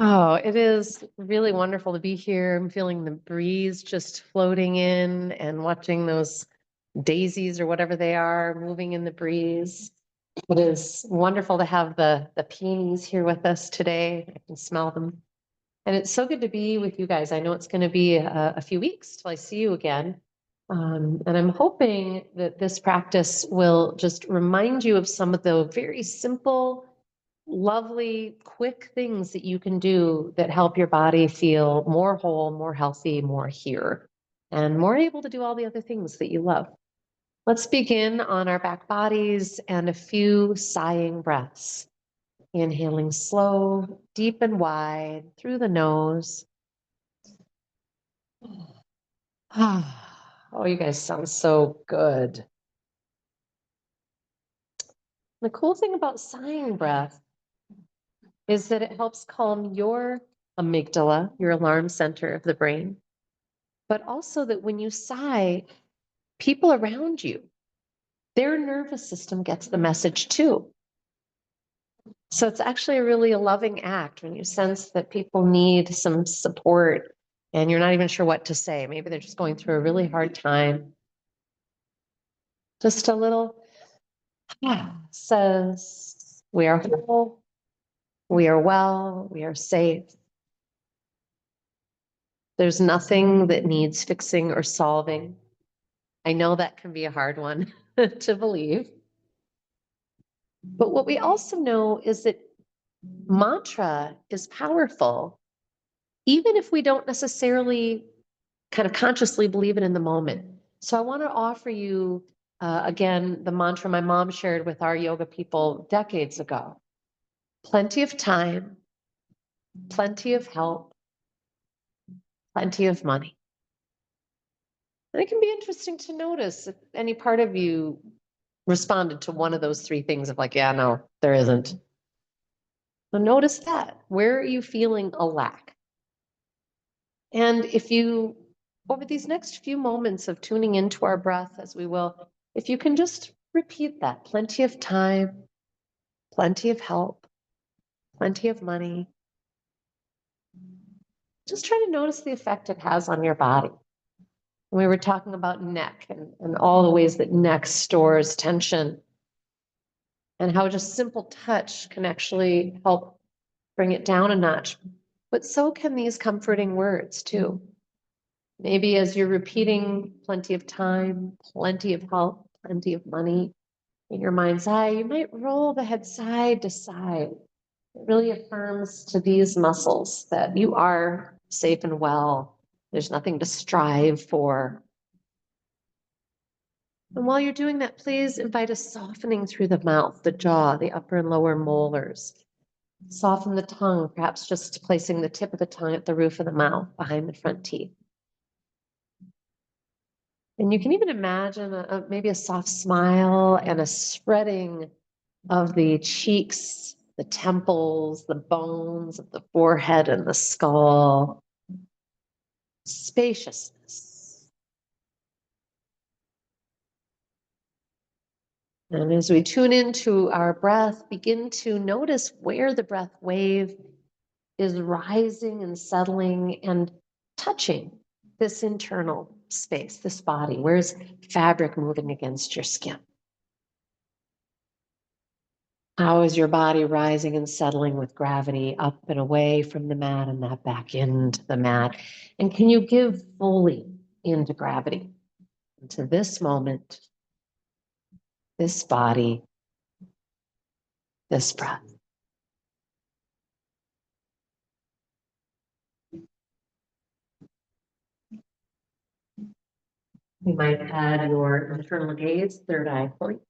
Oh, it is really wonderful to be here. I'm feeling the breeze just floating in and watching those daisies or whatever they are moving in the breeze. It is wonderful to have the peonies here with us today. I can smell them. And it's so good to be with you guys. I know it's going to be a few weeks till I see you again. And I'm hoping that this practice will just remind you of some of the very simple, lovely, quick things that you can do that help your body feel more whole, more healthy, more here, and more able to do all the other things that you love. Let's begin on our back bodies and a few sighing breaths. Inhaling slow, deep and wide through the nose. Oh, you guys sound so good. The cool thing about sighing breath is that it helps calm your amygdala, your alarm center of the brain, but also that when you sigh, people around you, their nervous system gets the message too. So it's actually really a loving act when you sense that people need some support and you're not even sure what to say. Maybe they're just going through a really hard time. Just a little says, we are whole, we are well, we are safe. There's nothing that needs fixing or solving. I know that can be a hard one to believe. But what we also know is that mantra is powerful, even if we don't necessarily kind of consciously believe it in the moment. So I want to offer you, again, the mantra my mom shared with our yoga people decades ago. Plenty of time, plenty of help, plenty of money. And it can be interesting to notice if any part of you responded to one of those three things of like, yeah, no, there isn't. So notice that. Where are you feeling a lack? And if you, over these next few moments of tuning into our breath, as we will, if you can just repeat that, plenty of time, plenty of help, plenty of money, just try to notice the effect it has on your body. We were talking about neck and all the ways that neck stores tension and how just simple touch can actually help bring it down a notch. But so can these comforting words too. Maybe as you're repeating plenty of time, plenty of help, plenty of money in your mind's eye, you might roll the head side to side. It really affirms to these muscles that you are safe and well. There's nothing to strive for. And while you're doing that, please invite a softening through the mouth, the jaw, the upper and lower molars. Soften the tongue, perhaps just placing the tip of the tongue at the roof of the mouth behind the front teeth. And you can even imagine maybe a soft smile and a spreading of the cheeks, the temples, the bones of the forehead and the skull. Spaciousness. And as we tune into our breath, begin to notice where the breath wave is rising and settling and touching this internal space, this body. Where's fabric moving against your skin? How is your body rising and settling with gravity up and away from the mat and that back into the mat? And can you give fully into gravity, into this moment, this body, this breath? You might add your internal gaze, third eye point.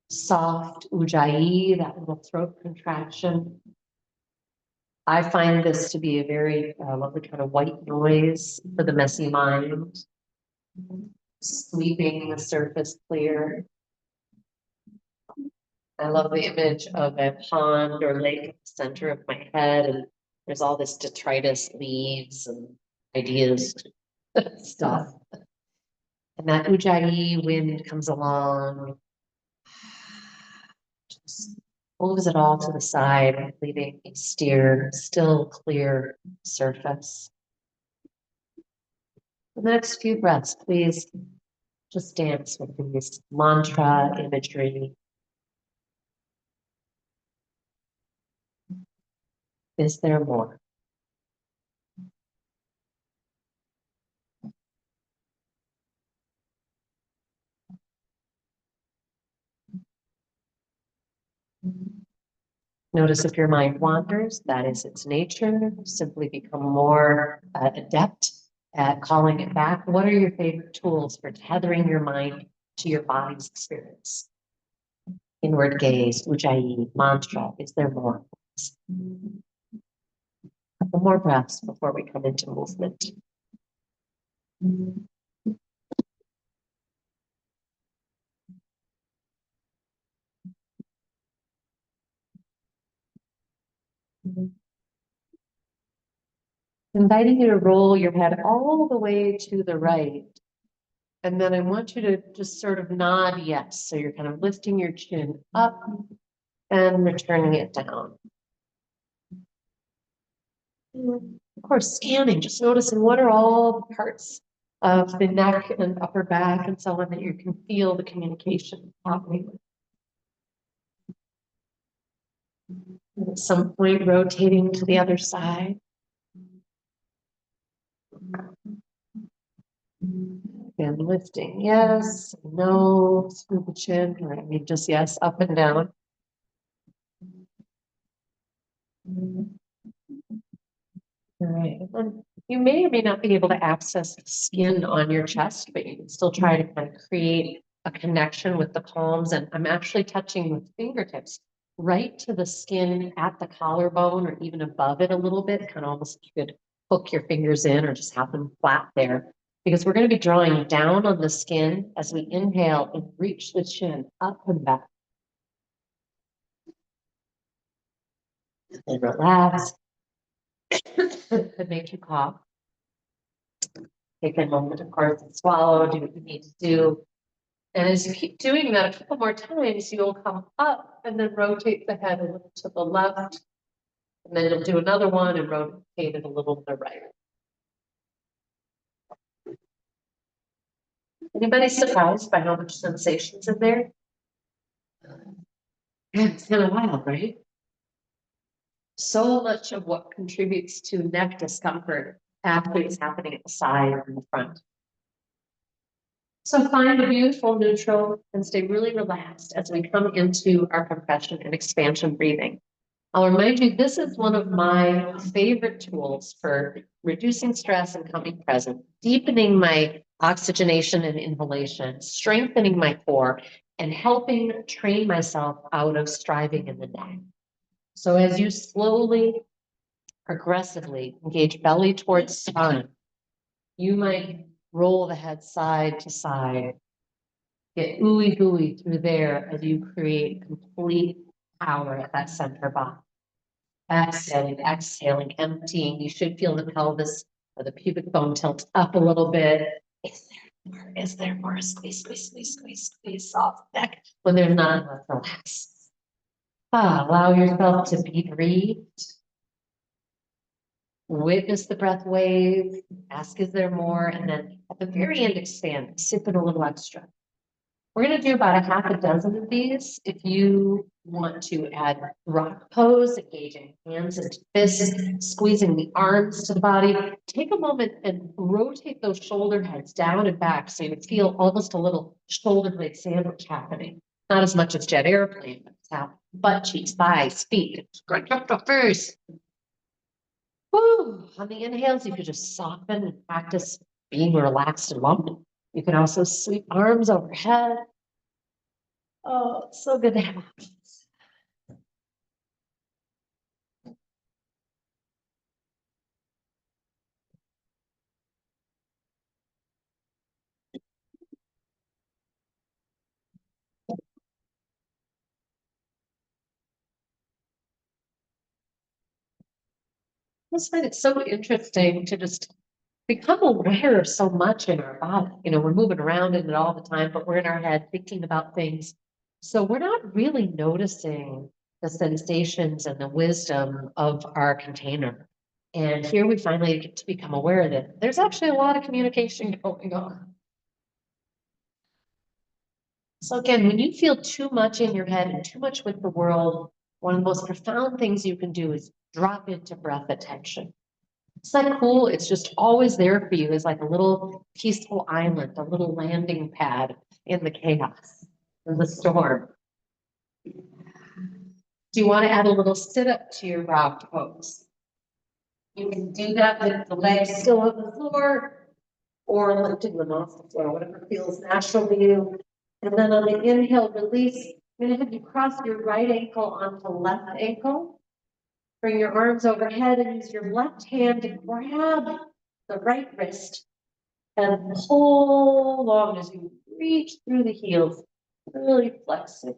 Soft ujjayi, that little throat contraction. I find this to be a very lovely kind of white noise for the messy mind. Sweeping the surface clear. I love the image of a pond or lake at the center of my head, and there's all this detritus, leaves, and ideas, stuff. And that ujjayi wind comes along. Just moves it all to the side, leaving a still clear surface. For the next few breaths, please just dance with these mantra imagery. Is there more? Notice if your mind wanders, that is its nature. Simply become more adept at calling it back. What are your favorite tools for tethering your mind to your body's experience? Inward gaze, ujjayi, mantra. Is there more? A couple more breaths before we come into movement. Inviting you to roll your head all the way to the right. And then I want you to just sort of nod yes. So you're kind of lifting your chin up and returning it down. Of course, scanning, just noticing what are all the parts of the neck and upper back and so on that you can feel the communication happening. And at some point, rotating to the other side. And lifting, yes, no, through the chin, or I mean, just yes, up and down. All right, and you may or may not be able to access the skin on your chest, but you can still try to kind of create a connection with the palms. And I'm actually touching with fingertips right to the skin at the collarbone or even above it a little bit, kind of almost you could hook your fingers in or just have them flat there. Because we're going to be drawing down on the skin as we inhale and reach the chin up and back. And relax. Could make you cough. Take a moment, of course, and swallow, do what you need to do. And as you keep doing that a couple more times, you'll come up and then rotate the head a little to the left. And then you'll do another one and rotate it a little to the right. Anybody surprised by how much sensations in there? Yeah, it's kind of wild, right? So much of what contributes to neck discomfort actually is happening at the side and the front. So find a beautiful neutral and stay really relaxed as we come into our compression and expansion breathing. I'll remind you, this is one of my favorite tools for reducing stress and coming present, deepening my oxygenation and inhalation, strengthening my core, and helping train myself out of striving in the neck. So as you slowly, progressively engage belly towards spine, you might roll the head side to side, get ooey gooey through there as you create complete power at that center body. Exhaling, emptying. You should feel the pelvis or the pubic bone tilt up a little bit. Is there more? Is there more? Squeeze, squeeze, squeeze, squeeze, squeeze, soft neck. When there's not enough, relax. Allow yourself to be breathed. Witness the breath wave. Ask, is there more? And then at the very end, expand. Sip it a little extra. We're going to do about a half a dozen of these. If you want to add rock pose, engaging hands into fists, squeezing the arms to the body, take a moment and rotate those shoulder heads down and back so you feel almost a little shoulder blade sandwich happening. Not as much as jet airplane, but it's happening. Butt cheeks, thighs, feet, scrunch up the face. Woo. On the inhales, you could just soften and practice being relaxed and lumpy. You can also sweep arms overhead. Oh, it's so good to have. I just find it so interesting to just become aware of so much in our body. You know, we're moving around in it all the time, but we're in our head thinking about things. So we're not really noticing the sensations and the wisdom of our container. And here we finally get to become aware that there's actually a lot of communication going on. So again, when you feel too much in your head and too much with the world, one of the most profound things you can do is drop into breath attention. It's not cool. It's just always there for you as like a little peaceful island, a little landing pad in the chaos, in the storm. Do you want to add a little sit up to your rock pose? You can do that with the legs still on the floor or lifting them off the floor, whatever feels natural to you. And then on the inhale, release. I'm going to have you cross your right ankle onto left ankle. Bring your arms overhead and use your left hand to grab the right wrist and pull long as you reach through the heels. Really flex it.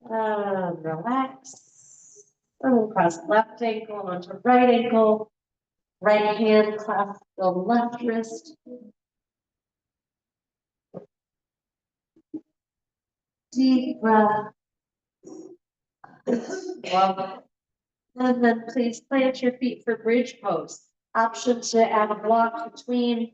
Relax. And cross left ankle onto right ankle. Right hand clasp the left wrist. Deep breath. Love it. And then please plant your feet for bridge pose. Option to add a block between.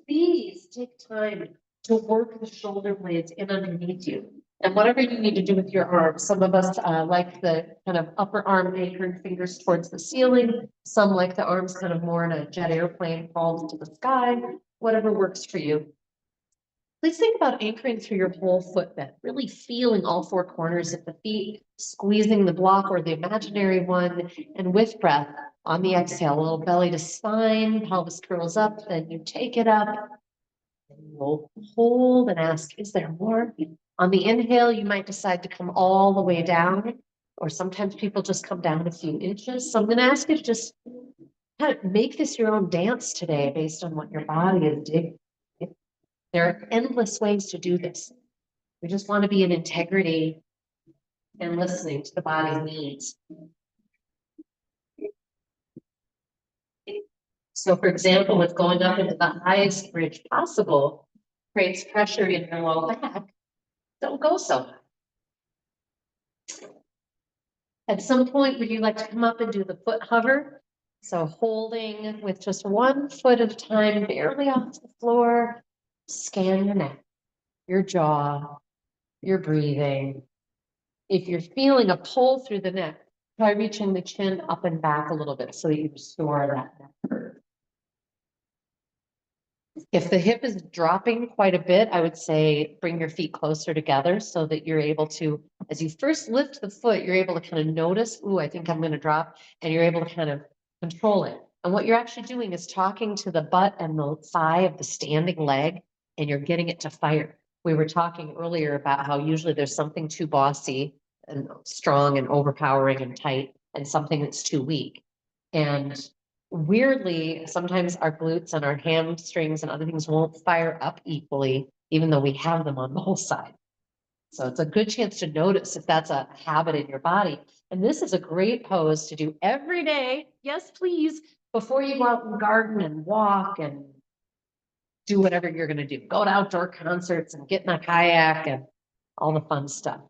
Please take time to work the shoulder blades in underneath you. And whatever you need to do with your arms, some of us like the kind of upper arm anchored fingers towards the ceiling. Some like the arms kind of more in a jet airplane, palms to the sky, whatever works for you. Please think about anchoring through your whole footbed, really feeling all four corners of the feet, squeezing the block or the imaginary one, and with breath on the exhale, a little belly to spine, pelvis curls up, then you take it up, and you'll hold and ask, is there more? On the inhale, you might decide to come all the way down, or sometimes people just come down a few inches. So I'm going to ask you to just kind of make this your own dance today based on what your body is digging. There are endless ways to do this. We just want to be in integrity and listening to the body's needs. So for example, with going up into the highest bridge possible, creates pressure in your low back, don't go so high. At some point, would you like to come up and do the foot hover? So holding with just one foot at a time, barely off the floor, scan your neck, your jaw, your breathing. If you're feeling a pull through the neck, try reaching the chin up and back a little bit so that you restore that neck curve. If the hip is dropping quite a bit, I would say bring your feet closer together so that you're able to, as you first lift the foot, you're able to kind of notice, ooh, I think I'm going to drop, and you're able to kind of control it. And what you're actually doing is talking to the butt and the thigh of the standing leg, and you're getting it to fire. We were talking earlier about how usually there's something too bossy and strong and overpowering and tight, and something that's too weak. And weirdly, sometimes our glutes and our hamstrings and other things won't fire up equally, even though we have them on both sides. So it's a good chance to notice if that's a habit in your body. And this is a great pose to do every day. Yes, please, before you go out and garden and walk and do whatever you're going to do. Go to outdoor concerts and get in a kayak and all the fun stuff.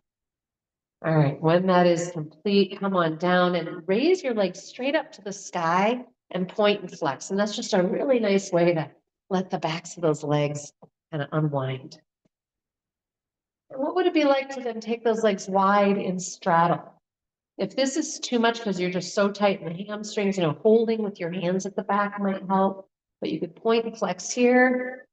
All right, when that is complete, come on down and raise your legs straight up to the sky and point and flex. And that's just a really nice way to let the backs of those legs kind of unwind. And what would it be like to then take those legs wide in straddle? If this is too much because you're just so tight in the hamstrings, holding with your hands at the back might help, but you could point and flex here.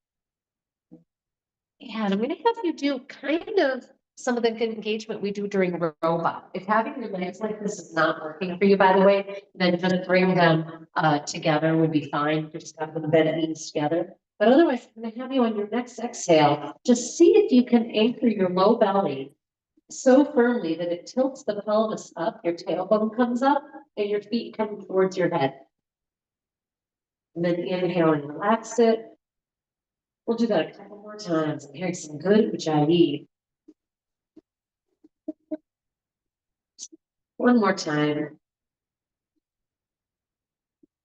Yeah, and I'm going to have you do kind of some of the engagement we do during robot. If having your legs like this is not working for you, by the way, then just bring them together would be fine. Just have them bend knees together. But otherwise, I'm going to have you on your next exhale. Just see if you can anchor your low belly so firmly that it tilts the pelvis up, your tailbone comes up, and your feet come towards your head. And then inhale and relax it. We'll do that a couple more times. I'm hearing some good ujjayi. One more time.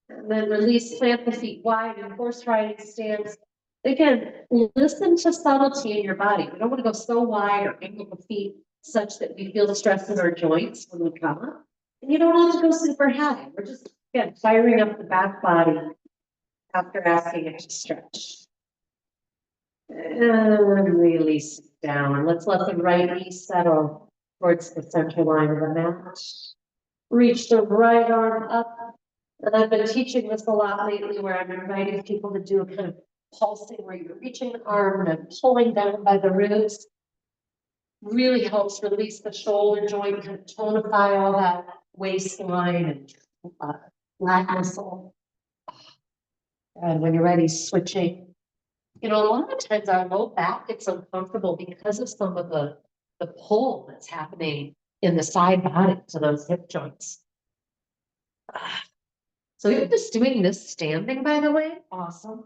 And then release, plant the feet wide in horse riding stance. Again, listen to subtlety in your body. We don't want to go so wide or angle the feet such that we feel the stress in our joints when we come up. And you don't have to go super high. We're just, again, firing up the back body after asking it to stretch. And release down. Let's let the right knee settle towards the center line of the mat. Reach the right arm up. And I've been teaching this a lot lately where I'm inviting people to do a kind of pulsing where you're reaching the arm and pulling down by the ribs. Really helps release the shoulder joint, kind of tonify all that waistline and lat muscle. And when you're ready, switching. You know, a lot of times our low back gets uncomfortable because of some of the pull that's happening in the side body to those hip joints. So you're just doing this standing, by the way, awesome.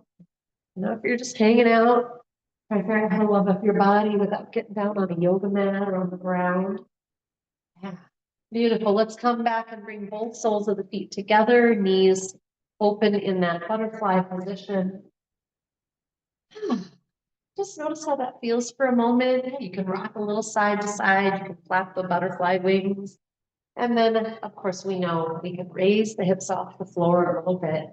You know, if you're just hanging out, try to figure out how to love up your body without getting down on a yoga mat or on the ground. Yeah, beautiful. Let's come back and bring both soles of the feet together, knees open in that butterfly position. Just notice how that feels for a moment. You can rock a little side to side. You can flap the butterfly wings. And then, of course, we know we can raise the hips off the floor a little bit,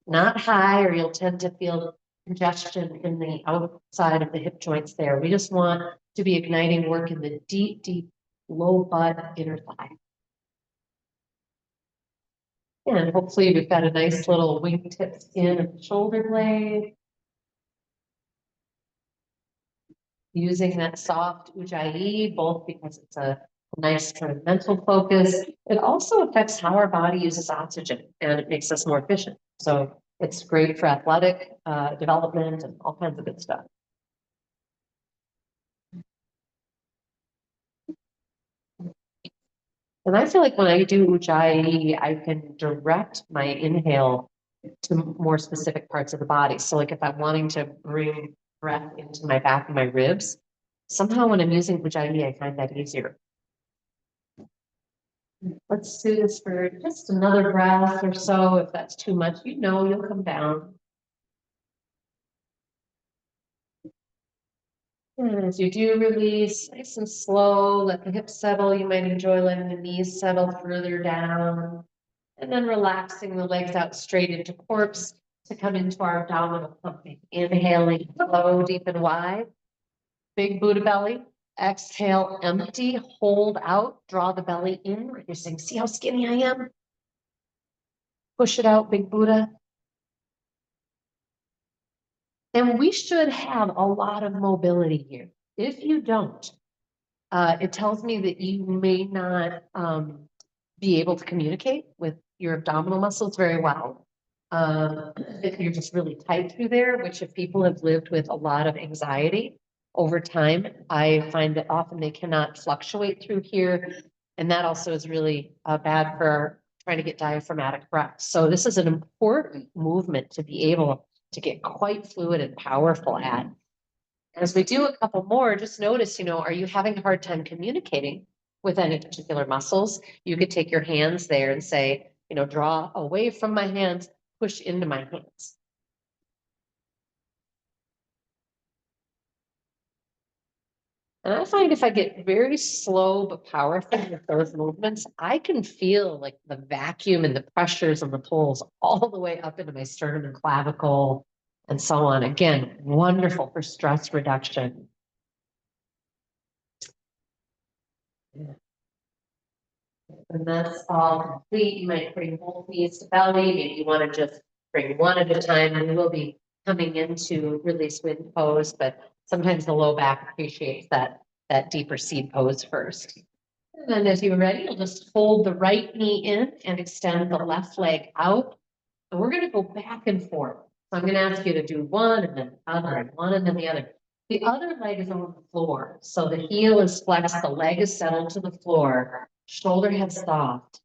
not high, or you'll tend to feel congestion in the outside of the hip joints there. We just want to be igniting work in the deep, deep low butt inner thigh. And hopefully we've got a nice little wingtip skin of the shoulder blade. Using that soft ujjayi, both because it's a nice kind of mental focus. It also affects how our body uses oxygen and it makes us more efficient. So it's great for athletic development and all kinds of good stuff. And I feel like when I do ujjayi, I can direct my inhale to more specific parts of the body. So like if I'm wanting to bring breath into my back and my ribs, somehow when I'm using ujjayi, I find that easier. Let's do this for just another breath or so. If that's too much, you know, you'll come down. And as you do release, nice and slow, let the hips settle. You might enjoy letting the knees settle further down. And then relaxing the legs out straight into corpse to come into our abdominal pumping. Inhaling, slow, deep and wide. Big Buddha belly. Exhale, empty, hold out, draw the belly in. You're saying, see how skinny I am? Push it out, Big Buddha. And we should have a lot of mobility here. If you don't, it tells me that you may not be able to communicate with your abdominal muscles very well. If you're just really tight through there, which if people have lived with a lot of anxiety over time, I find that often they cannot fluctuate through here. And that also is really bad for trying to get diaphragmatic breath. So this is an important movement to be able to get quite fluid and powerful at. As we do a couple more, just notice, you know, are you having a hard time communicating with any particular muscles? You could take your hands there and say, you know, draw away from my hands, push into my hands. And I find if I get very slow but powerful with those movements, I can feel like the vacuum and the pressures and the pulls all the way up into my sternum and clavicle and so on. Again, wonderful for stress reduction. And that's all complete. You might bring both knees to belly. Maybe you want to just bring one at a time. And we'll be coming into release wind pose, but sometimes the low back appreciates that deeper seed pose first. And then as you're ready, you'll just hold the right knee in and extend the left leg out. And we're going to go back and forth. So I'm going to ask you to do one and then the other and one and then the other. The other leg is on the floor. So the heel is flexed, the leg is settled to the floor, shoulder head soft.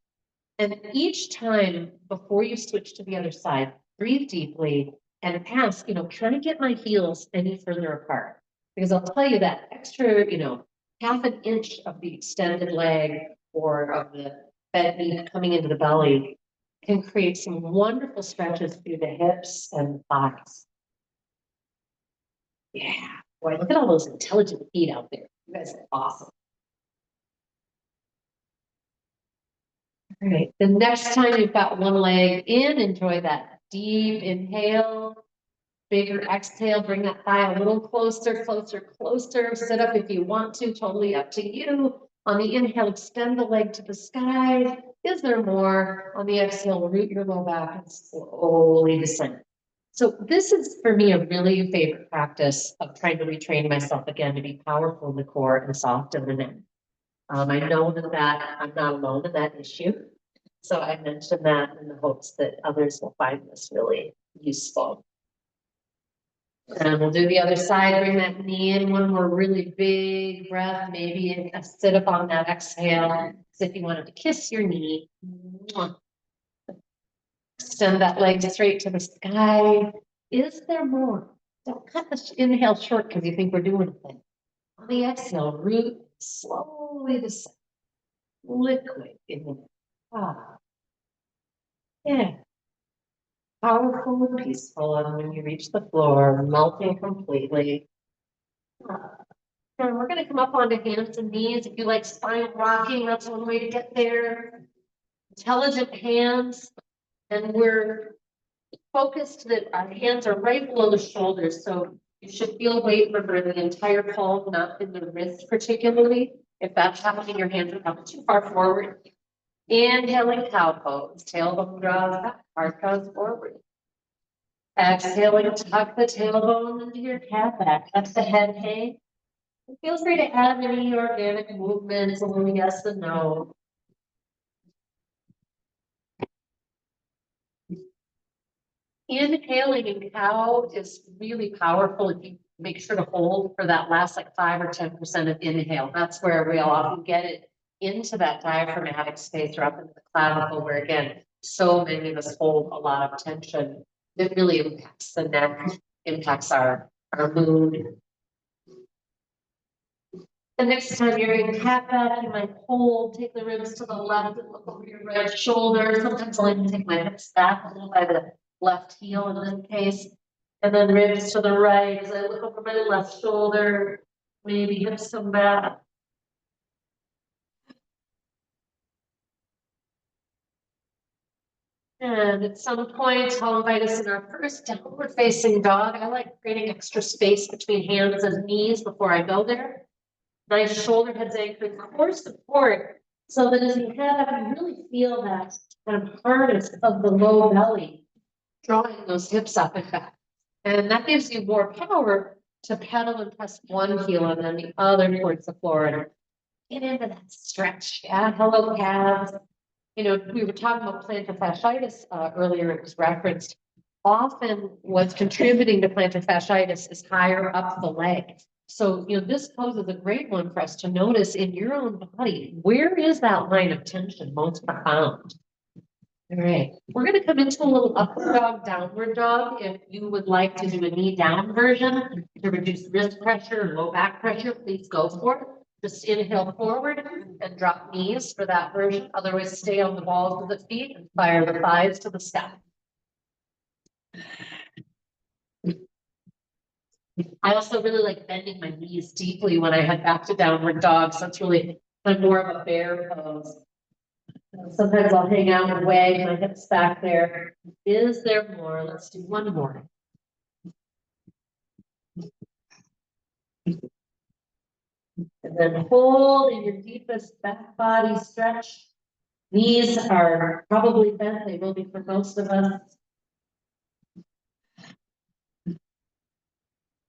And each time before you switch to the other side, breathe deeply and ask, you know, can I get my heels any further apart? Because I'll tell you that extra, you know, half an inch of the extended leg or of the bent knee coming into the belly can create some wonderful stretches through the hips and thighs. Yeah. Boy, look at all those intelligent feet out there. You guys are awesome. All right. The next time you've got one leg in, enjoy that deep inhale. Bigger exhale, bring that thigh a little closer, closer, closer. Sit up if you want to, totally up to you. On the inhale, extend the leg to the sky. Is there more? On the exhale, root your low back and slowly descend. So this is for me a really favorite practice of trying to retrain myself again to be powerful in the core and soft in the neck. I know that I'm not alone in that issue. So I mentioned that in the hopes that others will find this really useful. And we'll do the other side, bring that knee in, one more really big breath, maybe sit up on that exhale. As if you wanted to kiss your knee. Extend that leg straight to the sky. Is there more? Don't cut the inhale short because you think we're doing a thing. On the exhale, root slowly descend. Liquid in the ah. Yeah. Powerful and peaceful, and when you reach the floor, melting completely. And we're going to come up onto hands and knees. If you like spine rocking, that's one way to get there. Intelligent hands, and we're focused that our hands are right below the shoulders, so you should feel weight from the entire palm, not in the wrist particularly. If that's happening, your hands are not too far forward. Inhaling cow pose, tailbone draws back, heart goes forward. Exhaling, tuck the tailbone into your cat back, let the head hang. Feel free to add any organic movements, a little yes and no. Inhaling in cow is really powerful if you make sure to hold for that last like 5 or 10% of inhale. That's where we'll often get it into that diaphragmatic space or up into the clavicle, where again, so many of us hold a lot of tension. It really impacts the neck, impacts our mood. The next time you're in cat back, you might hold, take the ribs to the left and look over your right shoulder. Sometimes I like to take my hips back a little by the left heel in this case. And then ribs to the right as I look over my left shoulder, maybe hips come back. And at some point, I'll invite us in our first downward facing dog. I like creating extra space between hands and knees before I go there. Nice shoulder heads anchored, core support, so that as you head up, you really feel that kind of harness of the low belly, drawing those hips up and back. And that gives you more power to pedal and press one heel and then the other towards the floor and get into that stretch. Yeah, hello calves. You know, we were talking about plantar fasciitis earlier, it was referenced. Often what's contributing to plantar fasciitis is higher up the leg. So, you know, this pose is a great one for us to notice in your own body. Where is that line of tension most profound? All right, we're going to come into a little upward dog, downward dog. If you would like to do a knee down version to reduce wrist pressure, low back pressure, please go for it. Just inhale forward and drop knees for that version. Otherwise, stay on the balls of the feet and fire the thighs to the sky. I also really like bending my knees deeply when I head back to downward dog. So it's really kind of more of a bear pose. Sometimes I'll hang out and wag my hips back there. Is there more? Let's do one more. And then hold in your deepest back body stretch. Knees are probably bent. They will be for most of us.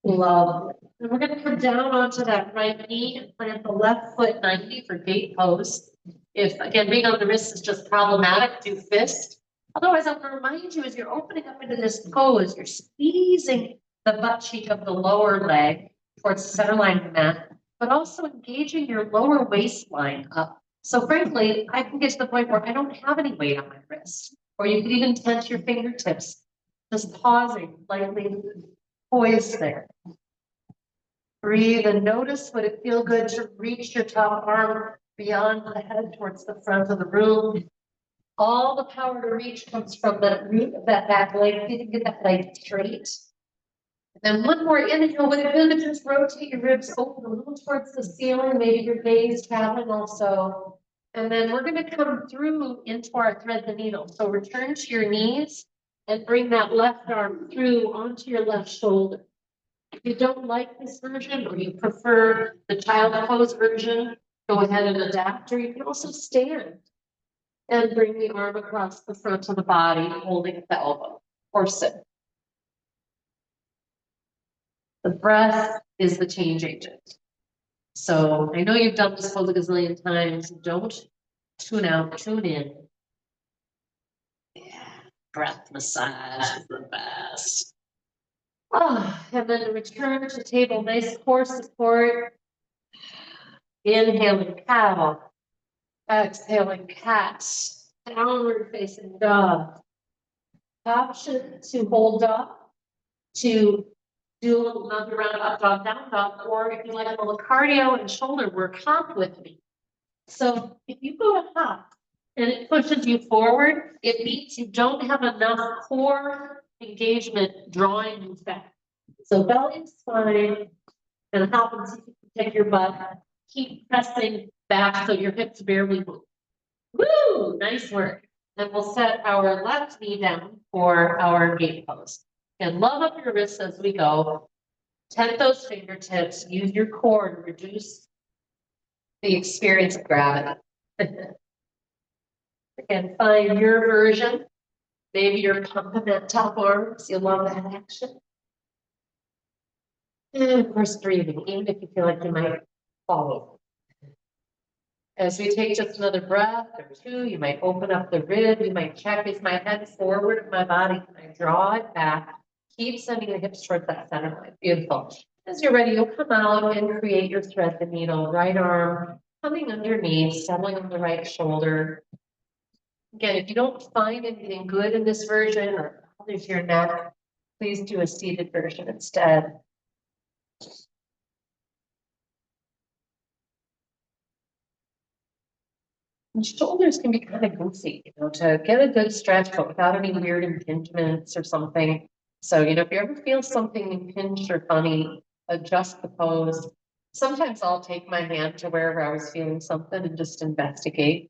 Love. And we're going to come down onto that right knee and plant the left foot 90 for gate pose. If, again, being on the wrist is just problematic, do fist. Otherwise, I'm going to remind you as you're opening up into this pose, you're squeezing the butt cheek of the lower leg towards the center line of the mat, but also engaging your lower waistline up. So frankly, I can get to the point where I don't have any weight on my wrist, or you can even tense your fingertips, just pausing, lightly poised there. Breathe and notice, would it feel good to reach your top arm beyond the head towards the front of the room? All the power to reach comes from the root of that back leg. You can get that leg straight. Then one more inhale with a good, just rotate your ribs open a little towards the ceiling, maybe your gaze traveling also. And then we're gonna come through into our thread the needle. So return to your knees and bring that left arm through onto your left shoulder. If you don't like this version or you prefer the child pose version, go ahead and adapt, or you can also stand and bring the arm across the front of the body, holding at the elbow, or sit. The breath is the change agent. So I know you've done this pose a gazillion times. Don't tune out, tune in. Yeah, breath massage is the best. Oh, and then return to table, nice core support. Inhaling cow, exhaling cat, downward facing dog. Option to hold up, to do another round of up dog, down dog, or if you like a little cardio and shoulder work, hop with me. So if you go to hop and it pushes you forward, it means you don't have enough core engagement drawing you back. So belly, spine, and hop and see if you can take your butt. Keep pressing back so your hips barely move. Woo! Nice work. Then we'll set our left knee down for our gate pose. And love up your wrists as we go. Tent those fingertips. Use your core to reduce the experience of gravity. Again, find your version. Maybe you're pumping that top arms. You'll love that action. And of course, breathing, even if you feel like you might fall over. As we take just another breath or two, you might open up the rib. You might check, is my head forward of my body? Can I draw it back? Keep sending the hips towards that center line. Beautiful. As you're ready, you'll come out and create your thread the needle. Right arm coming underneath, settling on the right shoulder. Again, if you don't find anything good in this version or bothers your neck, please do a seated version instead. And shoulders can be kind of goofy, you know, to get a good stretch, but without any weird impingements or something. So, you know, if you ever feel something impinged or funny, adjust the pose. Sometimes I'll take my hand to wherever I was feeling something and just investigate.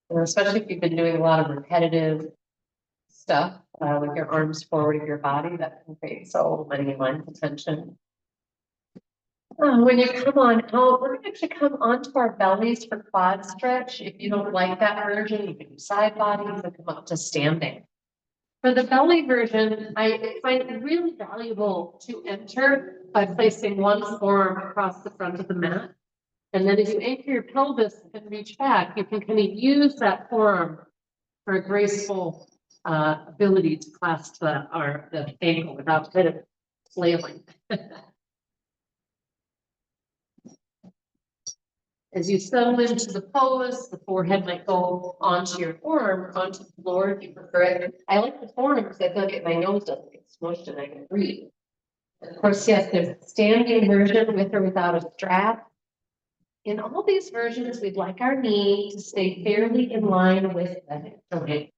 You know, especially if you've been doing a lot of repetitive stuff with your arms forward of your body, that can create so many lines of tension. When you come on out, we're gonna actually come onto our bellies for quad stretch. If you don't like that version, you can do side body, you can come up to standing. For the belly version, I find it really valuable to enter by placing one forearm across the front of the mat. And then as you anchor your pelvis and reach back, you can kind of use that forearm for a graceful ability to clasp the ankle without kind of flailing. As you settle into the pose, the forehead might go onto your forearm, onto the floor if you prefer it. I like the forearm because I feel like my nose doesn't get smushed and I can breathe. Of course, yes, there's a standing version with or without a strap. In all these versions, we'd like our knee to stay fairly in line with the hip joint.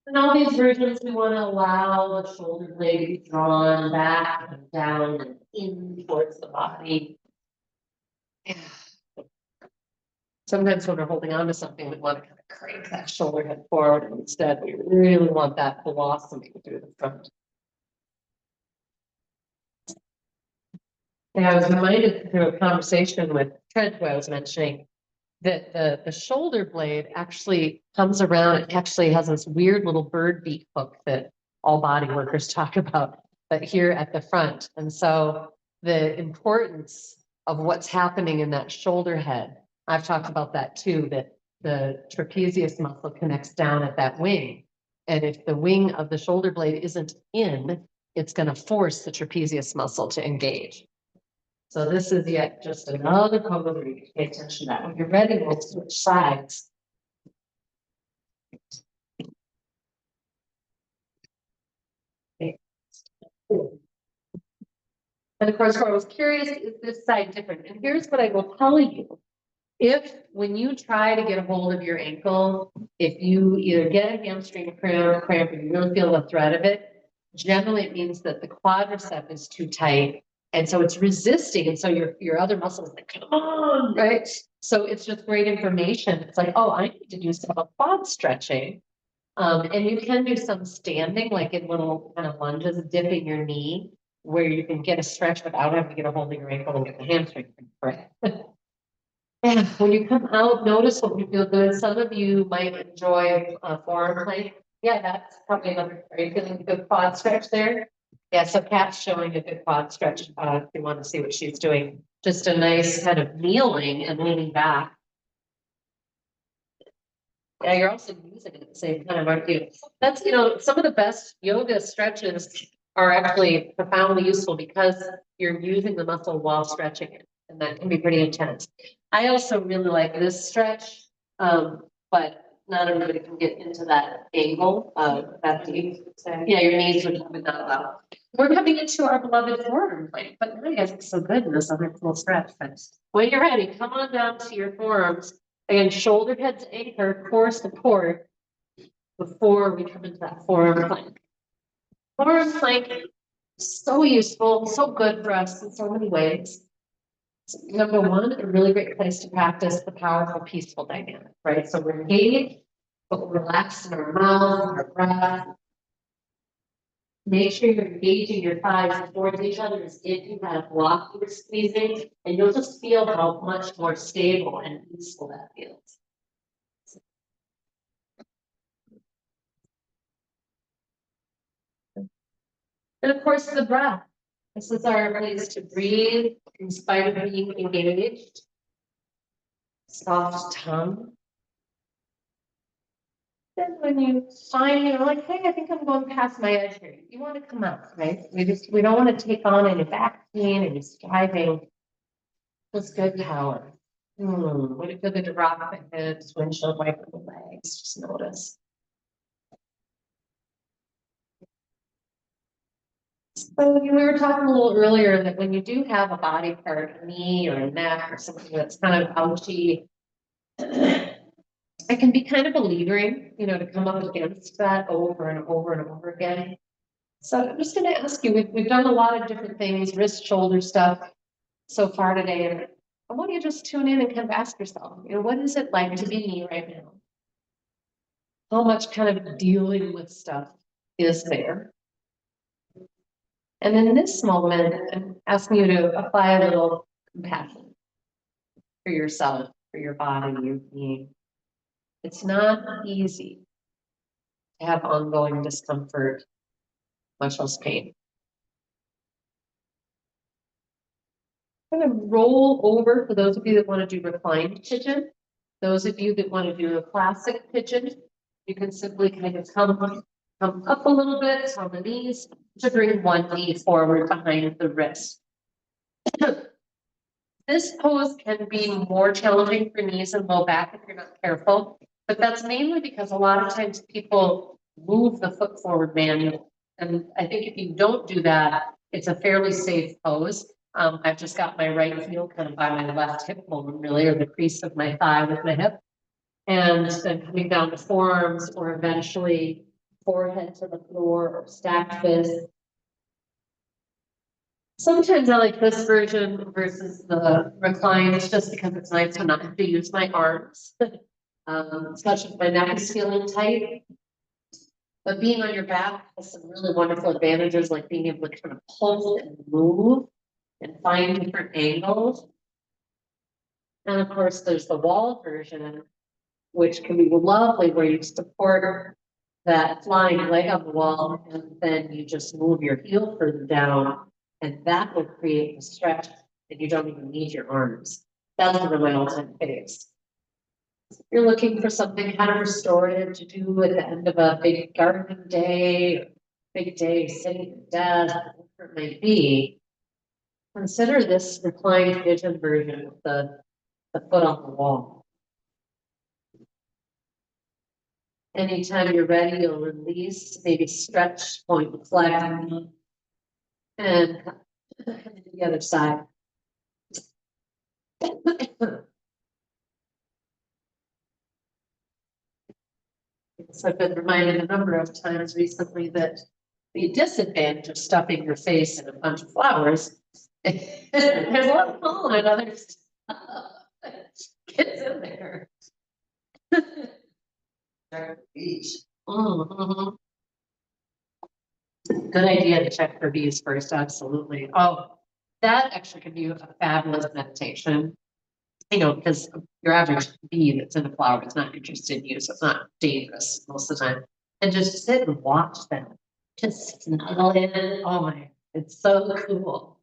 In all these versions, we want to allow the shoulder blade to be drawn back and down and in towards the body. Yeah. Sometimes when we're holding on to something, we want to kind of crank that shoulder head forward. And instead, we really want that blossoming through the front. And I was reminded through a conversation with Trent, who I was mentioning, that the shoulder blade actually comes around. It actually has this weird little bird beak hook that all body workers talk about, but here at the front. And so the importance of what's happening in that shoulder head, I've talked about that too, that the trapezius muscle connects down at that wing. And if the wing of the shoulder blade isn't in, it's going to force the trapezius muscle to engage. So this is yet just another pose where you can pay attention to that. When you're ready, we'll switch sides. Okay. And of course, I was curious, is this side different? And here's what I will tell you. if, when you try to get a hold of your ankle, if you either get a hamstring cramp or you really feel the threat of it, generally it means that the quadricep is too tight. And so it's resisting. And so your other muscles like, come on, right? So it's just great information. It's like, oh, I need to do some quad stretching. And you can do some standing, like in little kind of lunges, dipping your knee, where you can get a stretch without having to get a hold of your ankle and get the hamstring correct. And when you come out, notice what you feel good. Some of you might enjoy forearm plank. Yeah, that's probably another. Are you feeling a good quad stretch there? Yeah, so Kat's showing a good quad stretch. If you want to see what she's doing, just a nice kind of kneeling and leaning back. Yeah, you're also using it at the same time, aren't you? That's, some of the best yoga stretches are actually profoundly useful because you're using the muscle while stretching it, and that can be pretty intense. I also really like this stretch, but not everybody can get into that angle of that deep. Yeah, your knees would not allow. We're coming into our beloved forearm plank, but now you guys look so good in this other cool stretch. When you're ready, come on down to your forearms. Again, shoulder head to anchor, core support before we come into that forearm plank. Forearm plank is so useful, so good for us in so many ways. Number one, a really great place to practice the powerful, peaceful dynamic, right? So we're engaged, but we're relaxed in our mouth, our breath. Make sure you're engaging your thighs towards each other as if you had a block you were squeezing, and you'll just feel how much more stable and peaceful that feels. And of course, the breath. This is our place to breathe in spite of being engaged. Soft tongue. Then when you find, like, hey, I think I'm going past my edge here, you want to come out, right? We don't want to take on any back pain, any striving. Let's good power. Would it feel good to rock the hips, windshield wiper the legs? Just notice. So we were talking a little earlier that when you do have a body part, a knee or a neck or something that's kind of ouchy, it can be kind of beleaguering, to come up against that over and over and over again. So I'm just going to ask you, we've done a lot of different things, wrist, shoulder stuff so far today. And I want you to just tune in and kind of ask yourself, what is it like to be me right now? How much kind of dealing with stuff is there? And in this moment, I'm asking you to apply a little compassion for yourself, for your body, your being. It's not easy to have ongoing discomfort, much less pain. I'm going to roll over for those of you that want to do reclined pigeon. Those of you that want to do a classic pigeon, you can simply kind of come up a little bit on the knees to bring one knee forward behind the wrist. This pose can be more challenging for knees and low back if you're not careful, but that's mainly because a lot of times people move the foot forward manually. And I think if you don't do that, it's a fairly safe pose. I've just got my right heel kind of by my left hip bone, really, or the crease of my thigh with my hip. And then coming down to forearms or eventually forehead to the floor or stacked fist. Sometimes I like this version versus the recline, just because it's nice to not have to use my arms. Especially if my neck is feeling tight. But being on your back has some really wonderful advantages, like being able to kind of pull and move and find different angles. And of course, there's the wall version, which can be lovely, where you support that flying leg on the wall, and then you just move your heel further down, and that will create a stretch, and you don't even need your arms. That's one of my all-time faves. If you're looking for something kind of restorative to do at the end of a big gardening day, big day sitting at desk, whatever it may be, consider this reclined pigeon version with the foot on the wall. Anytime you're ready, you'll release, maybe stretch, point the flag, and the other side. So I've been reminded a number of times recently that the disadvantage of stuffing your face in a bunch of flowers, there's a lot of pollen and other stuff gets in there. Bees. Mhm. Good idea to check for bees first, absolutely. Oh, that actually can be a fabulous meditation. You know, because your average bee that's in a flower is not interested in you, so it's not dangerous most of the time. And just sit and watch them, just snuggle in. Oh my, it's so cool.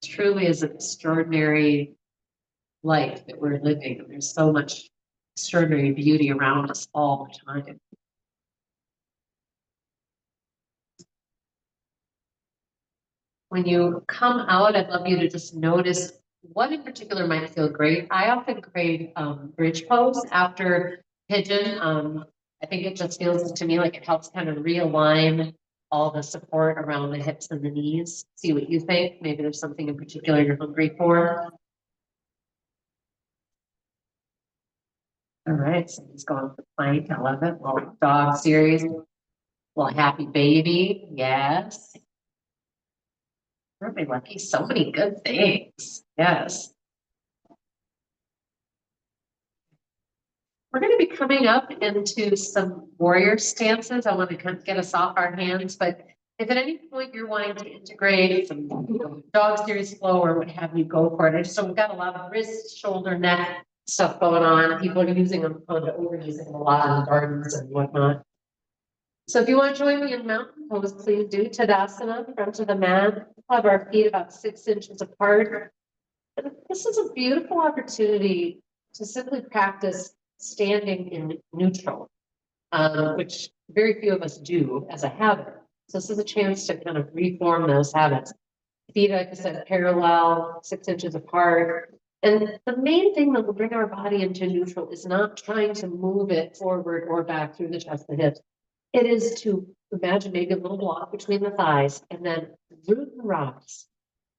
It truly is an extraordinary life that we're living. There's so much extraordinary beauty around us all the time. When you come out, I'd love you to just notice what in particular might feel great. I often crave bridge pose after pigeon. I think it just feels to me like it helps kind of realign all the support around the hips and the knees. See what you think. Maybe there's something in particular you're hungry for. All right, so he's going for plank. I love it. Well, dog series. Well, happy baby. Yes. Really lucky. So many good things. Yes. We're going to be coming up into some warrior stances. I want to kind of get us off our hands, but if at any point you're wanting to integrate some dog series flow or what have you, go for it. So we've got a lot of wrist, shoulder, neck stuff going on. People are using them, overusing them a lot in the gardens and whatnot. So if you want to join me in mountain pose, please do. Tadasana, front of the mat. Have our feet about 6 inches apart. And this is a beautiful opportunity to simply practice standing in neutral, which very few of us do as a habit. So this is a chance to kind of reform those habits. Feet, like I said, parallel, 6 inches apart. And the main thing that will bring our body into neutral is not trying to move it forward or back through the chest and hips. It is to imagine maybe a little block between the thighs and then root and rise.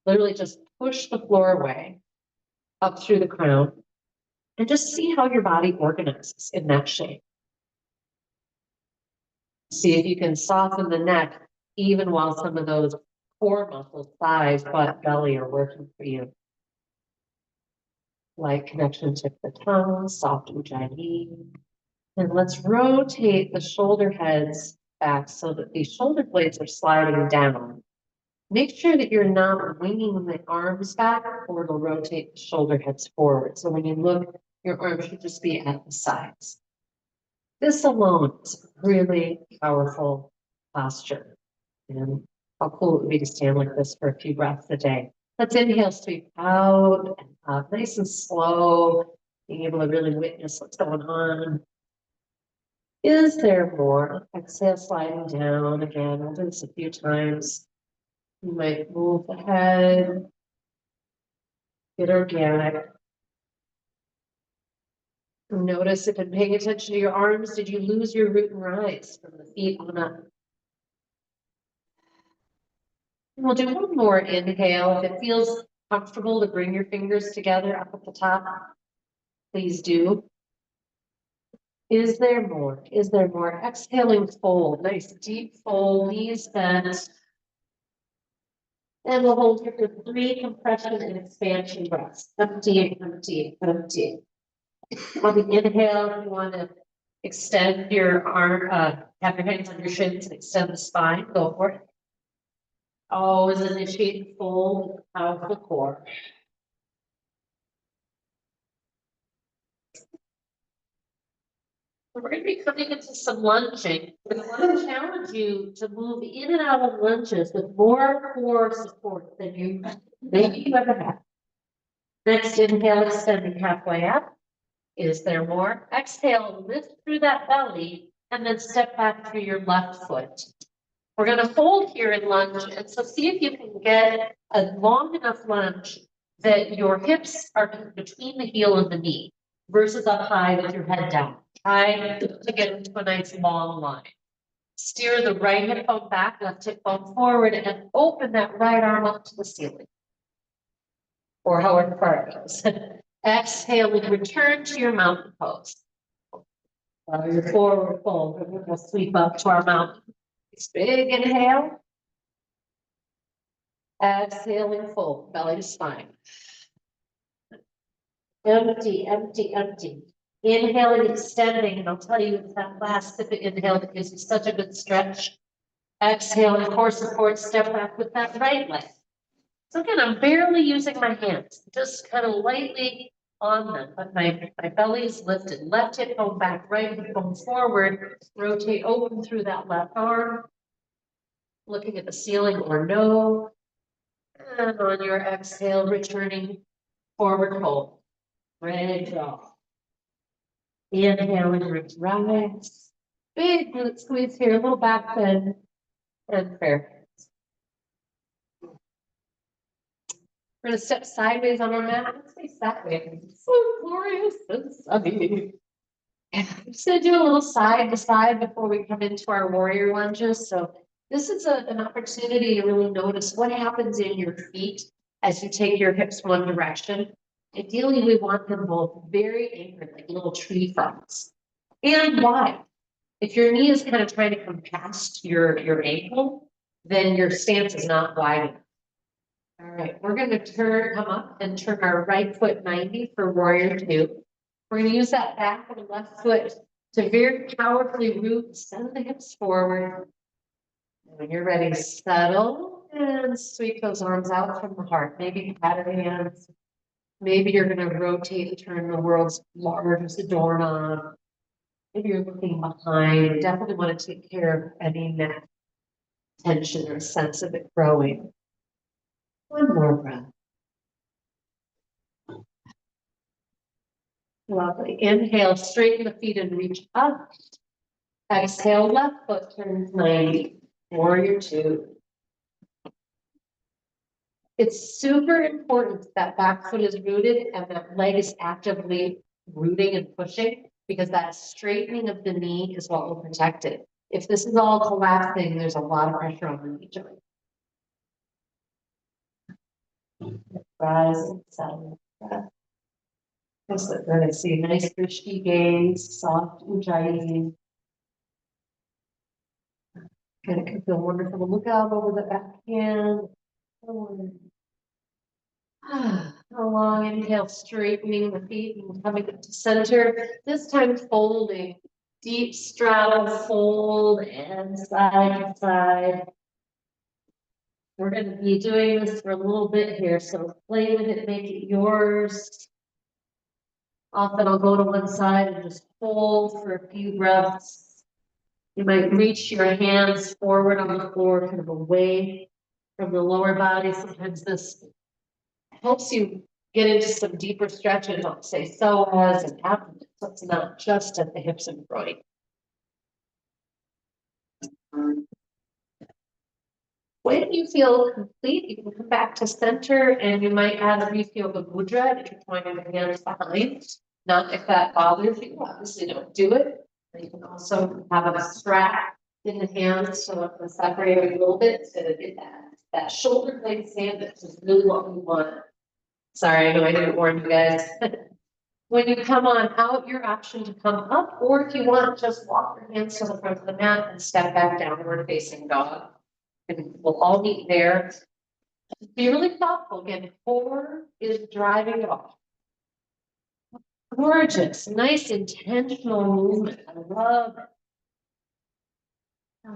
Literally just push the floor away, up through the crown, and just see how your body organizes in that shape. See if you can soften the neck, even while some of those core muscles, thighs, butt, belly are working for you. Light connection to the tongue, soft ujjayi. And let's rotate the shoulder heads back so that the shoulder blades are sliding down. Make sure that you're not winging the arms back, or it'll rotate the shoulder heads forward. So when you look, your arms should just be at the sides. This alone is a really powerful posture. And how cool it would be to stand like this for a few breaths a day. Let's inhale, sweep out and up, nice and slow, being able to really witness what's going on. Is there more? Exhale, sliding down again. We'll do this a few times. You might move the head, get organic. Notice if I'm paying attention to your arms, did you lose your root and rise from the feet on up? We'll do one more inhale. If it feels comfortable to bring your fingers together up at the top, please do. Is there more? Is there more? Exhaling, fold. Nice deep fold, knees bent. And we'll hold here for 3 compression and expansion breaths. Empty, empty, empty. On the inhale, you want to extend your arm, have your hands on your shins and extend the spine. Go for it. Always initiate and fold out of the core. We're going to be coming into some lunging. I want to challenge you to move in and out of lunges with more core support than you maybe you ever had. Next inhale, extending halfway up. Is there more? Exhale, lift through that belly and then step back through your left foot. We're going to hold here in lunge, and so see if you can get a long enough lunge that your hips are between the heel and the knee versus up high with your head down. Try to get into a nice long line. Steer the right hip bone back, left hip bone forward, and open that right arm up to the ceiling. Or however far it goes. Exhale and return to your mountain pose. Your forward fold, and we'll sweep up to our mountain. It's big inhale. Exhaling fold, belly to spine. Empty, empty, empty. Inhaling, extending, and I'll tell you it's that last sip of inhale that gives you such a good stretch. Exhaling, core support, step back with that right leg. So again, I'm barely using my hands, just kind of lightly on them, but my belly is lifted. Left hip bone back, right hip bone forward. Rotate open through that left arm. Looking at the ceiling or no. And on your exhale, returning forward fold. Bridge off. Inhaling, rise. Big glute squeeze here, a little back bend. And prayer. We're gonna step sideways on our mat. Let's face that way. It's so glorious and sunny. And I'm just gonna do a little side to side before we come into our warrior lunges. So this is an opportunity to really notice what happens in your feet as you take your hips one direction. Ideally, we want them both very anchored, like little tree fronds. And wide. If your knee is kind of trying to come past your ankle, then your stance is not wide enough. All right, we're going to come up and turn our right foot 90 for warrior two. We're going to use that back of the left foot to very powerfully root, send the hips forward. And when you're ready, settle and sweep those arms out from the heart. Maybe pat your hands. Maybe you're going to rotate and turn the world's largest doorknob. Maybe you're looking behind. You definitely want to take care of any neck tension or sense of it growing. One more breath. Lovely. Inhale, straighten the feet and reach up. Exhale, left foot turns 90. Warrior two. It's super important that back foot is rooted and that leg is actively rooting and pushing, because that straightening of the knee is what will protect it. If this is all collapsing, there's a lot of pressure on the knee joint. Rise and settle. Just like that. I see a nice Drishti gaze, soft ujjayi. And it can feel wonderful to look out over the back hand. A long inhale, straightening the feet and coming up to center. This time folding. Deep straddle, fold, and side to side. We're going to be doing this for a little bit here, so play with it, make it yours. Often I'll go to one side and just hold for a few breaths. You might reach your hands forward on the floor, kind of away from the lower body. Sometimes this helps you get into some deeper stretches, I'll say psoas and abdomen, so it's not just at the hips and groin. When you feel complete, you can come back to center and you might add a brief yoga mudra if you're pointing your hands behind. Not if that bothers you, obviously don't do it. You can also have a strap in the hands so it can separate a little bit so to get that shoulder blade sandwich is really what we want. Sorry, I know I didn't warn you guys. When you come on out, your option to come up, or if you want, just walk your hands to the front of the mat and step back downward facing dog. And we'll all meet there. Be really thoughtful. Again, core is driving it off. Gorgeous, nice intentional movement. I love it.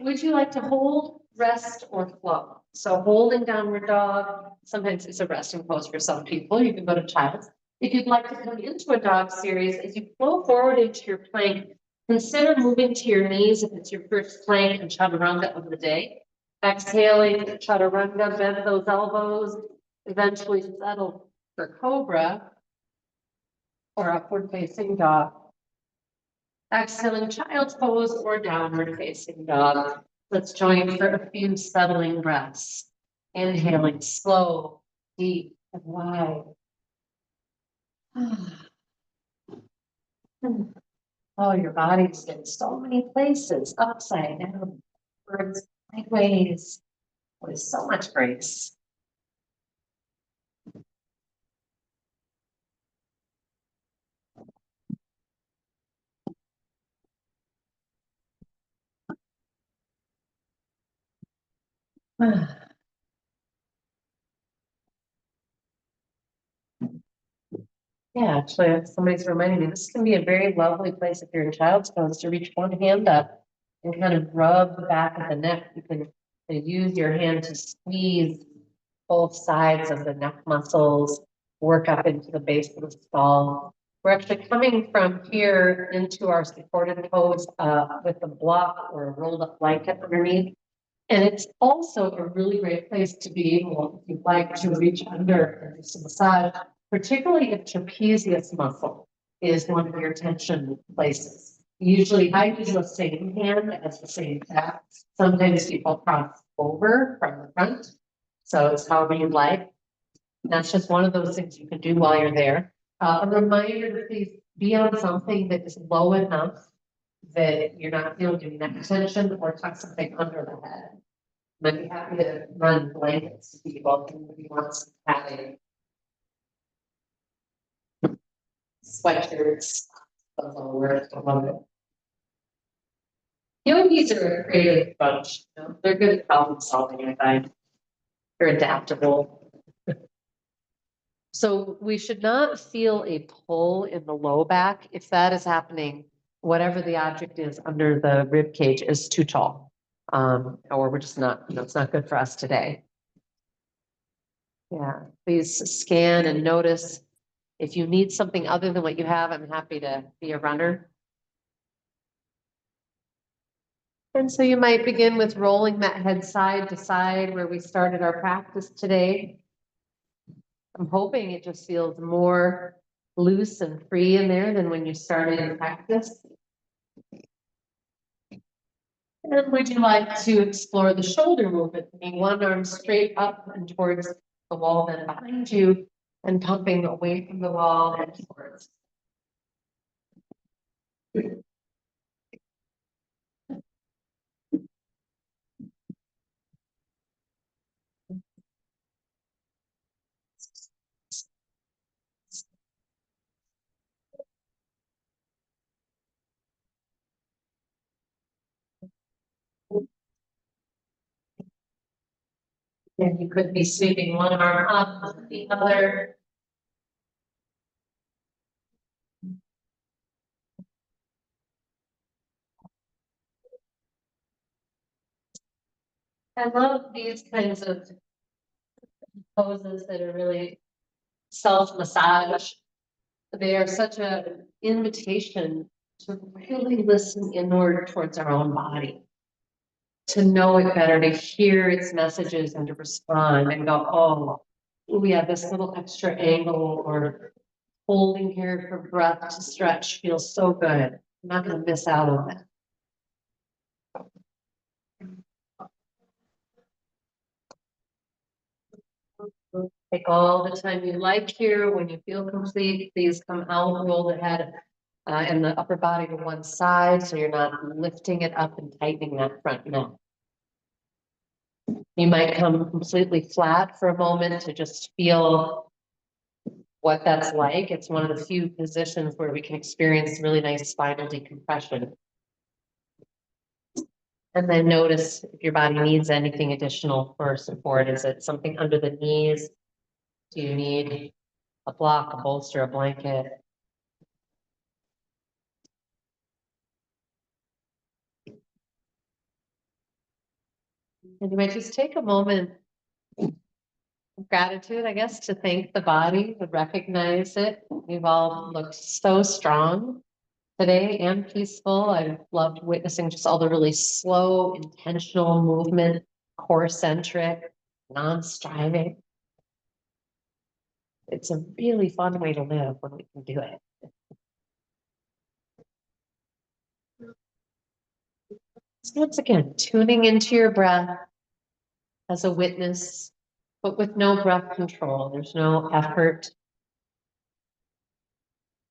Would you like to hold, rest, or flow? So holding downward dog, sometimes it's a resting pose for some people. You can go to child's. If you'd like to come into a dog series, as you flow forward into your plank, consider moving to your knees if it's your first plank and chaturanga of the day. Exhaling, chaturanga, bend those elbows, eventually settle for cobra or upward facing dog. Exhaling, child's pose or downward facing dog. Let's join for a few settling breaths. Inhaling, slow, deep, and wide. Oh, your body's in so many places, upside down, backwards, sideways, with so much grace. Yeah, actually, somebody's reminding me, this can be a very lovely place if you're in child's pose to reach one hand up and kind of rub the back of the neck. You can use your hand to squeeze both sides of the neck muscles, work up into the base of the skull. We're actually coming from here into our supported pose with a block or a rolled up blanket underneath. And it's also a really great place to be able, if you'd like to reach under and do some massage, particularly if trapezius muscle is one of your tension places. Usually I use the same hand as the same tap. Sometimes people cross over from the front. So it's however you like. That's just one of those things you can do while you're there. A reminder to please be on something that is low enough that you're not feeling any neck tension or tuck something under the head. I'd be happy to run blankets to people who wants to have a sweatshirts. Those all work. I love it. Yogis are a creative bunch. You know? They're good at problem solving, I find. They're adaptable. So we should not feel a pull in the low back. If that is happening, whatever the object is under the rib cage is too tall. Or we're just not, it's not good for us today. Yeah, please scan and notice. If you need something other than what you have, I'm happy to be a runner. And so you might begin with rolling that head side to side where we started our practice today. I'm hoping it just feels more loose and free in there than when you started in practice. And would you like to explore the shoulder movement? Bringing one arm straight up and towards the wall, then behind you, and pumping away from the wall and towards. And you could be sweeping one arm up, the other. I love these kinds of poses that are really self-massage. They are such an invitation to really listen inward towards our own body, to know it better, to hear its messages and to respond and go, oh, we have this little extra angle, or holding here for breath to stretch feels so good. I'm not going to miss out on it. Take all the time you like here. When you feel complete, please come out, roll the head and the upper body to one side so you're not lifting it up and tightening that front neck. You might come completely flat for a moment to just feel what that's like. It's one of the few positions where we can experience really nice spinal decompression. And then notice if your body needs anything additional for support. Is it something under the knees? Do you need a block, a bolster, a blanket? And you might just take a moment of gratitude, I guess, to thank the body, to recognize it. We've all looked so strong today and peaceful. I've loved witnessing just all the really slow, intentional movement, core-centric, non-striving. It's a really fun way to live when we can do it. So once again, tuning into your breath as a witness, but with no breath control. There's no effort.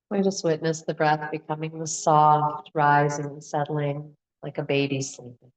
We just witness the breath becoming the soft, rising and settling like a baby sleeping.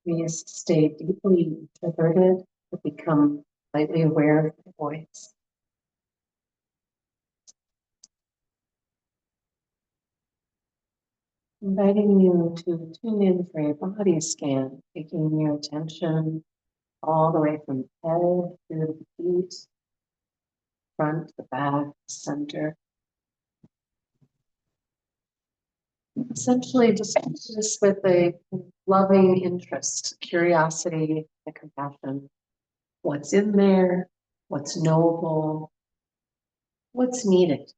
Please stay deeply introverted to become slightly aware of your voice. Inviting you to tune in for a body scan, taking your attention all the way from head through the feet, front, the back, center. Essentially, just this with a loving interest, curiosity, and compassion. What's in there? What's knowable? What's needed?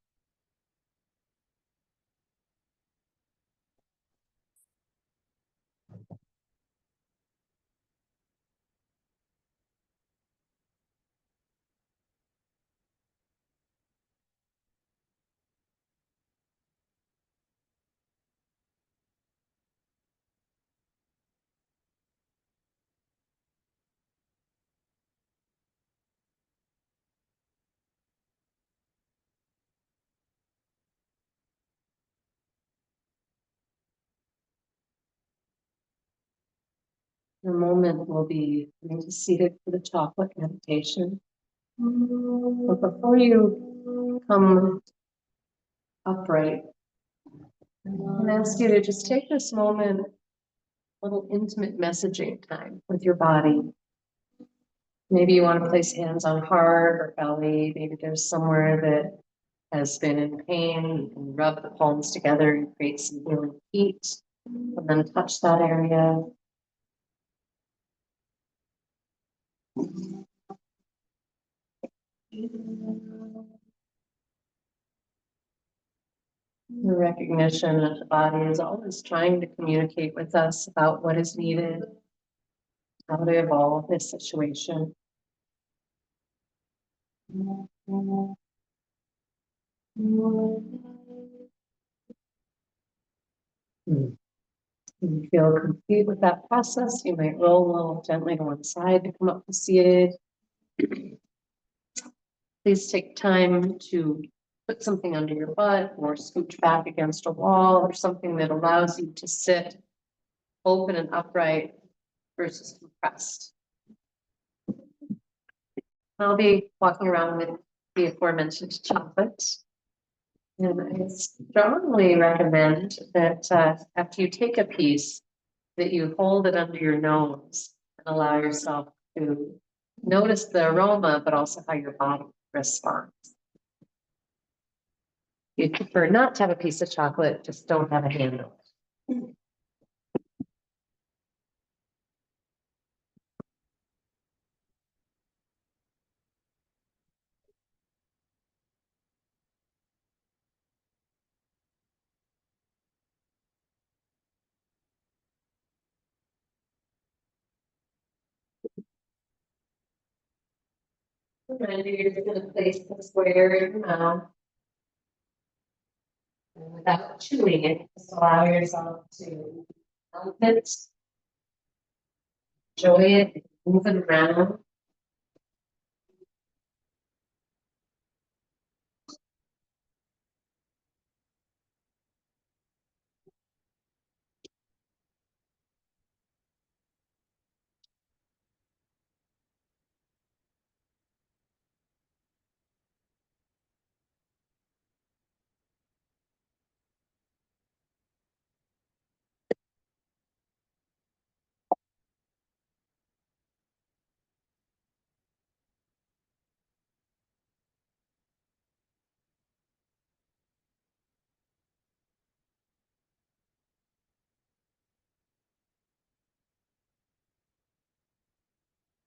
In a moment, we'll be seated for the chocolate meditation. But before you come upright, I'm going to ask you to just take this moment, a little intimate messaging time with your body. Maybe you want to place hands on heart or belly. Maybe there's somewhere that has been in pain. You can rub the palms together and create some healing heat, and then touch that area. The recognition that the body is always trying to communicate with us about what is needed, how to evolve this situation. When you feel complete with that process, you might roll a little gently to one side to come up to seated. Please take time to put something under your butt or scooch back against a wall or something that allows you to sit open and upright versus compressed. I'll be walking around with the aforementioned chocolate. And I strongly recommend that after you take a piece, that you hold it under your nose and allow yourself to notice the aroma, but also how your body responds. If you prefer not to have a piece of chocolate, just don't have a handle. Remember, you're just going to place the square in your mouth. And without chewing it, just allow yourself to melt it, enjoy it, move it around.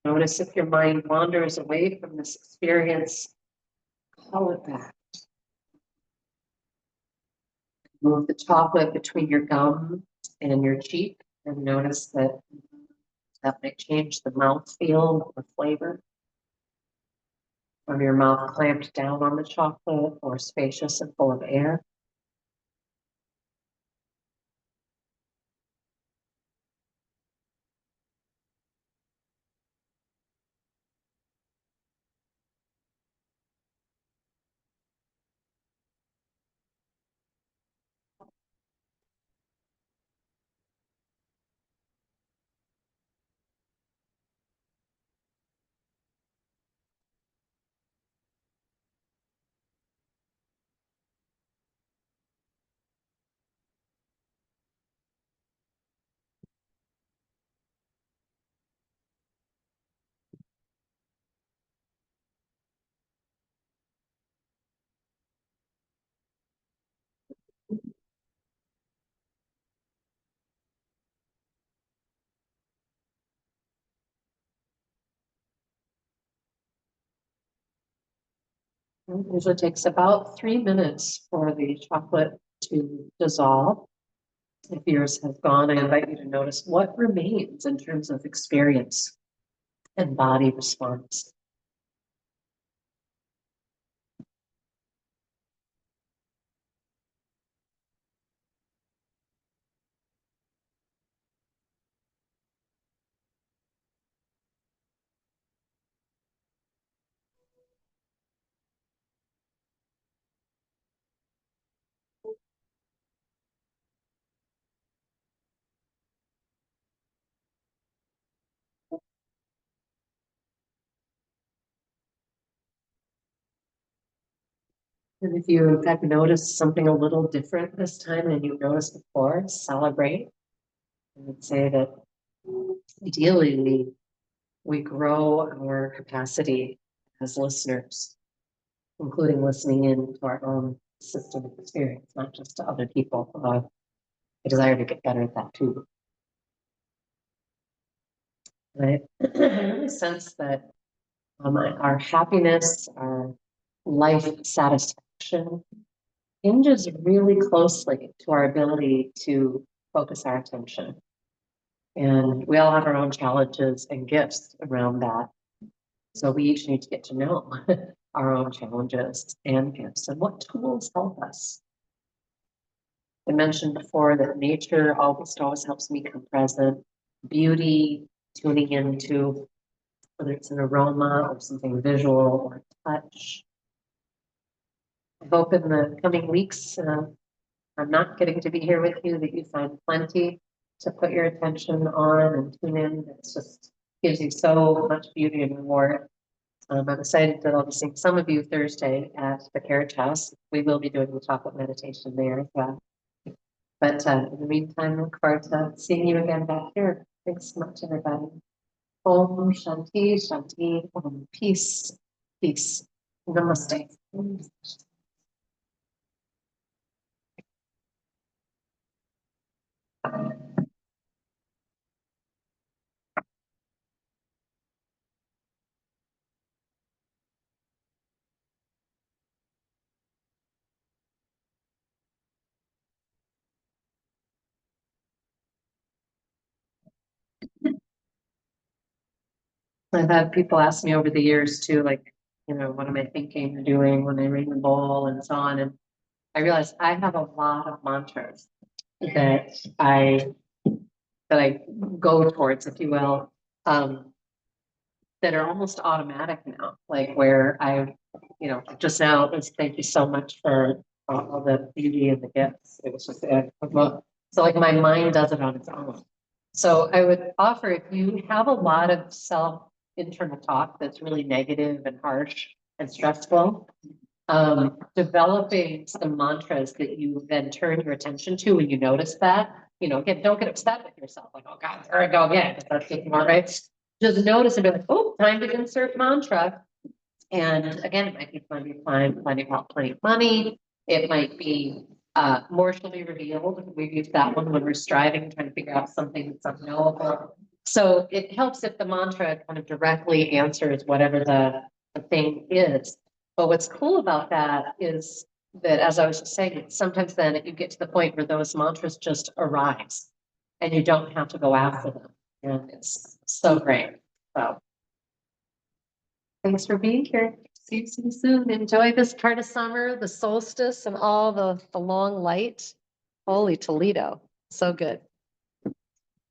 Notice if your mind wanders away from this experience, call it back. Move the chocolate between your gum and your cheek and notice that that might change the mouth feel or flavor. From your mouth clamped down on the chocolate or spacious and full of air. It usually takes about 3 minutes for the chocolate to dissolve. If yours has gone, I invite you to notice what remains in terms of experience and body response. And if you in fact notice something a little different this time than you noticed before, celebrate. I would say that ideally we grow our capacity as listeners, including listening in to our own system experience, not just to other people. I desire to get better at that too. I really sense that our happiness, our life satisfaction hinges really closely to our ability to focus our attention. And we all have our own challenges and gifts around that. So we each need to get to know our own challenges and gifts and what tools help us. I mentioned before that nature almost always helps me come present. Beauty, tuning into whether it's an aroma or something visual or touch. I hope in the coming weeks, I'm not getting to be here with you, that you find plenty to put your attention on and tune in. It just gives you so much beauty and reward. I'm excited that I'll be seeing some of you Thursday at the Carriage House. We will be doing the chocolate meditation there as well. But in the meantime, look forward to seeing you again back here. Thanks so much, everybody. Om Shanti Shanti Om. Peace. Peace. Namaste. I've had people ask me over the years too, like, what am I thinking or doing when I ring the bowl and so on. And I realized I have a lot of mantras that I go towards, if you will, that are almost automatic now. Like where just now it was thank you so much for all the beauty and the gifts. It was just so like my mind does it on its own. So I would offer, if you have a lot of self internal talk that's really negative and harsh and stressful, developing some mantras that you then turn your attention to when you notice that, again, don't get upset with yourself, like, oh God, there I go again, because that's getting more right. Just notice and be like, oh, time to insert mantra. And again, it might be plenty of time, plenty of money. It might be more shall be revealed. We've used that one when we're striving, trying to figure out something that's unknowable. So it helps if the mantra kind of directly answers whatever the thing is. But what's cool about that is that, as I was just saying, sometimes then you get to the point where those mantras just arise and you don't have to go after them. And it's so great. So thanks for being here. See you soon. Enjoy this part of summer, the solstice and all the long light. Holy Toledo. So good.